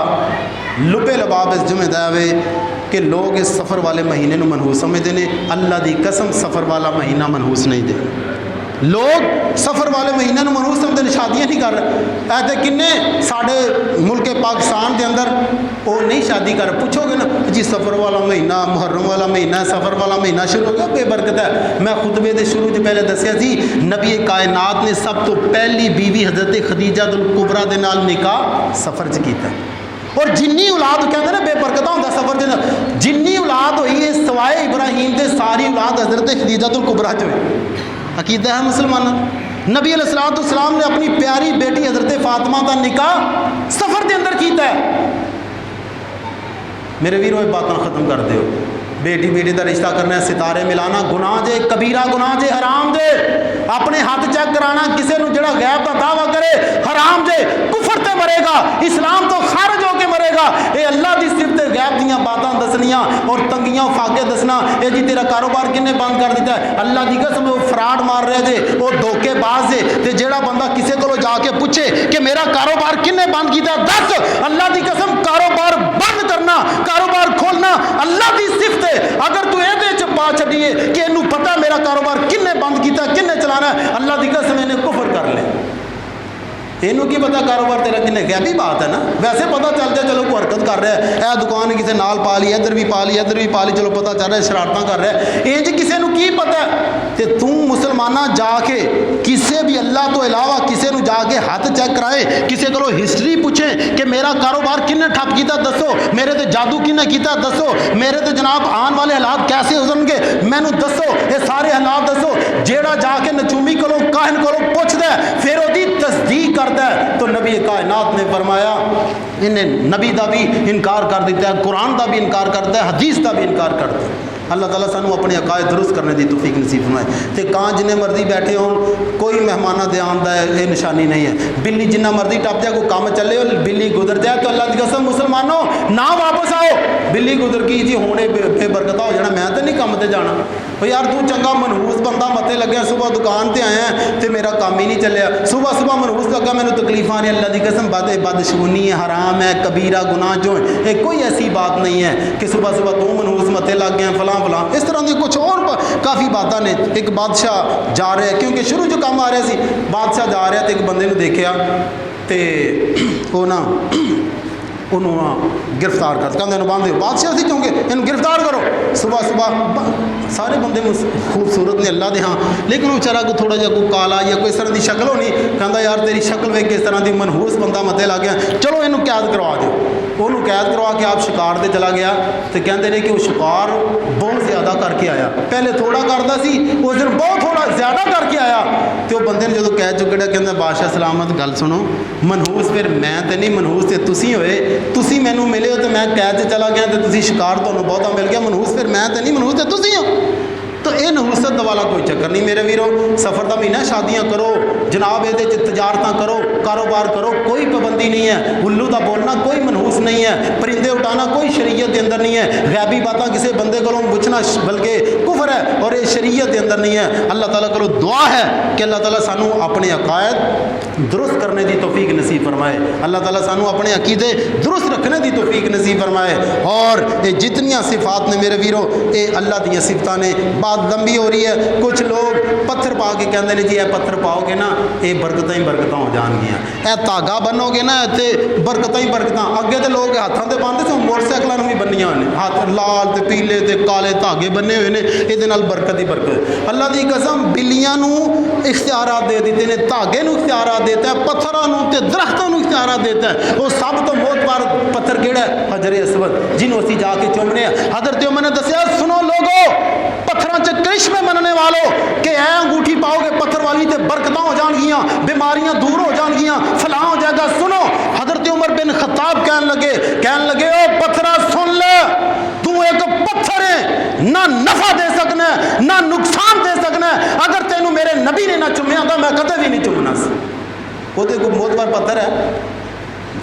لبے لباب اس جمعے دا ہے کہ لوگ اس سفر والے مہینے نو منحوس سمجھتے ہیں، اللہ دی قسم سفر والا مہینہ منحوس نہیں دے۔ لوگ سفر والے مہینے نو منحوس سمجھتے ہیں، شادیاں نہیں کر رہے، ایسے کنے ساڑھے ملک پاکستان دے اندر وہ نہیں شادی کر رہے۔ پوچھو گے نا جی سفر والا مہینہ محرم والا مہینہ سفر والا مہینہ شروع ہو گیا، بے برکت ہے۔ میں خطبے دے شروع سے پہلے دسیا جی نبی کائنات نے سب تو پہلی بیوی حضرت خدیجہ الکبریٰ دے نال نکاح سفر چ کیتا ہے، اور جنی اولاد کہتے ہیں نا بے برکتہ ہوتا سفر چ، جنی اولاد ہوئی ہے سوائے ابراہیم دے ساری اولاد حضرت خدیجہ الکبریٰ چ ہوئی۔ عقیدہ ہے مسلمان، نبی علیہ السلام نے اپنی پیاری بیٹی حضرت فاطمہ کا نکاح سفر کے اندر کیتا ہے۔ میرے ویرو یہ باتاں ختم کر دیو، بیٹی کا رشتہ کرنا ہے، ستارے ملانا گناہ جے، کبیرہ گناہ جے، حرام جے، اپنے ہاتھ چیک کرانا کسی نے جڑا غیب کا دعویٰ کرے حرام جے، کفر تے مرے گا، اسلام تو خارج ہو کے مرے گا۔ اے اللہ دی صرف غیب دیاں باتاں دسنیاں اور تنگیاں فاقے دسنا، اے جی تیرا کاروبار کنے بند کر دیتا ہے، اللہ دی قسم وہ فراڈ مار رہے جے، وہ دھوکے باز جے، تے جیڑا بندہ کسی کو جا کے پوچھے کہ میرا کاروبار کنے بند کیتا ہے، دس اللہ دی قسم کاروبار بند کرنا، کاروبار کھولنا اللہ دی صفت ہے۔ اگر تو یہ پا چھڑیے کہ انہوں پتا میرا کاروبار کنے بند کیتا کنے چلانا ہے، اللہ دی قسم انہیں کفر کر لے۔ انہوں کی پتا کاروبار تیرا کنے، غیبی بات ہے نا، ویسے پتا چل جائے چلو کوئی حرکت کر رہا ہے، اے دکان کسی نال پا لی، ادھر بھی پا لی، ادھر بھی پا لی، چلو پتا چل رہا ہے شرارتاں کر رہا ہے، انج کسی نو کی پتا ہے؟ تے تو مسلمان مسلمانہ جا کے کسے بھی اللہ تو علاوہ کسے نو جا کے ہاتھ چیک کرائے, کسے کو ہسٹری پوچھیں کہ میرا کاروبار کنے ٹھپ کیتا دسو, میرے تے جادو کنے کیتا دسو, میرے تے جناب آن والے حالات کیسے ہو جان گے مینو دسو, یہ سارے حالات دسو. جیڑا جا کے نچومی کولو کاہن کولو پوچھدا ہے پھر وہی تصدیق کرتا ہے, تو نبی کائنات نے فرمایا انہیں نبی دا بھی انکار کر دیتا ہے, قرآن دا بھی انکار کرتا ہے, حدیث دا بھی انکار کرتا ہے. اللہ تعالیٰ سانو اپنے عقائد درست کرنے دی توفیق نصیب فرمائے. تے کان جنہیں مرضی بیٹھے ہون, کوئی مہمانہ دے آمدہ ہے یہ نشانی نہیں ہے. بلی جنہ مرضی ٹپ جائے, کوئی کام چلے ہو بلی گزر جائے تو اللہ دی قسم مسلمانوں نہ واپس آؤ. بلی گزر کی جی ہونے بے برکتہ ہو جانا, میں تو نہیں کام تے جانا. یار تو چنگا منحوس بندہ متے لگیا, صبح دکان تے آیا ہے تے میرا کام ہی نہیں چلیا, صبح صبح منحوس لگا مینوں تکلیفاں نے, اللہ دی قسم بدشگونی ہے, حرام ہے, کبیرہ گناہ جو ہے, کوئی ایسی بات نہیں ہے کہ صبح صبح تو منحوس متے لگ گئے فلاں فلاں. اس طرح کی کچھ اور کافی باتیں نے. ایک بادشاہ جا رہا ہے, کیونکہ شروع جو کام آ رہا سی, بادشاہ جا رہا تو ایک بندے نے دیکھا تے وہ نا انہوں گرفتار کر کہتے ہیں باندھ دیو, بادشاہ سی کیونکہ انہوں گرفتار کرو. صبح صبح سارے بندے خوبصورت نے اللہ دے ہاں, لیکن وہ بیچارہ کو تھوڑا جا کوئی کالا یا کوئی اس طرح کی شکل ہونی, کہتا یار تیری شکل ویکھ کے اس طرح کی منحوس بندہ متے لگ گیا, چلو یہ قید کروا دو. انہوں قید کروا کے آپ شکار دے چلا گیا تو کہتے ہیں کہ وہ شکار بہت زیادہ کر کے آیا. پہلے تھوڑا کرتا سی, اس دن بہت تھوڑا زیادہ کر کے آیا. تو وہ بندے نے جدو قید چکڑا کہتا بادشاہ سلامت گل سنو, منحوس پھر میں تے نہیں, منحوس تے تسی ہوئے, تسی مینوں ملے ہو تو میں قید سے چلا گیا تو تسی شکار تمہیں بہتا مل گیا, منحوس پھر میں تے نہیں, منحوس تے تسی ہو. تو یہ نحوست والا کوئی چکر نہیں میرے ویرو. سفر کا مہینہ, شادیاں کرو جناب, یہ تجارتاں کرو, کاروبار کرو, کوئی پابندی نہیں ہے. الو دا بولنا کوئی منحوس نہیں ہے, پرندے اٹھانا کوئی شریعت کے اندر نہیں ہے, غیبی باتاں کسی بندے کو پوچھنا بلکہ کفر ہے اور یہ شریعت کے اندر نہیں ہے. اللہ تعالیٰ کو دعا ہے کہ اللہ تعالیٰ سانو اپنے عقائد درست کرنے دی توفیق نصیب فرمائے. اللہ تعالیٰ سانو اپنے عقیدے درست رکھنے دی توفیق نصیب فرمائے. اور یہ جتنیاں صفات نے میرے ویرو, یہ اللہ دیا صفتاں نے. بات لمبی ہو رہی ہے, کچھ لوگ پتھر پا کے کہتے ہیں جی یہ پتھر پاؤ گے نا یہ برکتاں ہی برکتاں ہو جان گیا, اے دھاگا بنو گے نا تے برکتاں ہی برکتاں. اگے تو لوگ ہاتھوں سے باندھتے سے, موٹر سائیکلوں بھی بنیاں نے, ہاتھ لال تے پیلے تے کالے دھاگے بنے ہوئے نے, یہ برکت ہی برکت. اللہ دی قسم بلیاں نو اختیارات دے دیتے ہیں, دھاگے نو اختیارات دیتا ہے, پتھراں نو تے درختوں نو اختیارات دیتا ہے. وہ سب تو موتبار پتھر کیڑا ہے, حجر اسود, جنوں اسی جا کے چومنے ہیں. حضرت عمر نے دسیا سنو لوگو پتھراں چ کرشمے مننے والو کہ اے انگوٹھی پاؤ گے پتھر والی تے برکتاں ہو جان گیاں, بیماریاں دور ہو جان گیاں, فلاں ہو جائے گا. سنو حضرت عمر بن خطاب کہن لگے او پتھرا سن لے, تو ایک پتھر ہے, نہ نفع دے سکنا نہ نقصان دے سکنا. اگر تینوں میرے نبی نے نہ چومیا تو میں کدے بھی نہیں چومنا سی. وہ تو ایک موتبر پتھر ہے,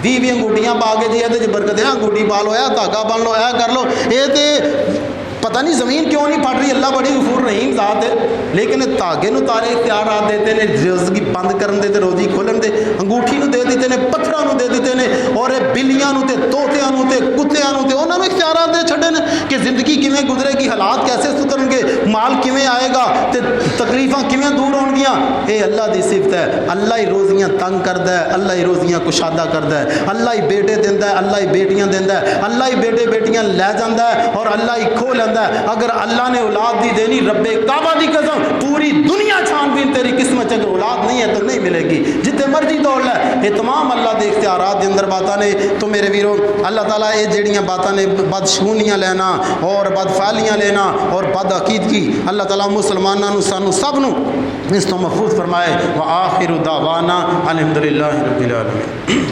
20 انگوٹیاں پا کے جی یہ برکت ہے, انگوٹھی پا لو, دھاگا بن لو, کر لو. یہ تو پتہ نہیں زمین کیوں نہیں پھٹ رہی, اللہ بڑی غفور رحیم ذات ہے, لیکن دھاگے نو تارے اختیارات دیتے ہیں, رزق بند کرن دے, روزی کھولن دے, انگوٹھی نو دے دیتے ہیں, پتھراں نو دے دیتے ہیں, اور بلیاں نو تے طوطیاں نو تے کتیاں نو تے انہاں نو اختیارات دے چھڈے نے کہ زندگی کیویں گزرے گی, حالات کیسے سدھرن گے, مال کیویں آئے گا تے تکلیفاں کیویں دور ہون گیاں. اے اللہ دی صفت ہے. اللہ ہی روزیاں تنگ کردا ہے, اللہ ہی روزیاں کشادہ کردا ہے, اللہ ہی بیٹے دیندا ہے, اللہ ہی بیٹیاں دیندا ہے, اللہ ہی بیٹے بیٹیاں لے جاندا ہے اور اللہ ہی کھو لیندا ہے. اگر اللہ نے اولاد دی دینی, رب کعبہ دی قسم پوری دنیا چھان بین تیری قسمت اگر اولاد نہیں ہے تو نہیں ملے گی, جتنے مرضی دوڑ لے. یہ تمام اللہ دے اختیارات دے اندر باتاں نے. تو میرے ویرو اللہ تعالیٰ یہ جڑیاں باتاں نے, بدشگونیاں لینا اور بدفعلیاں لینا اور بد عقیدگی, اللہ تعالیٰ مسلمانوں سانو سب نو اس تو محفوظ فرمائے. وآخر دعوانا الحمدللہ رب العالمین.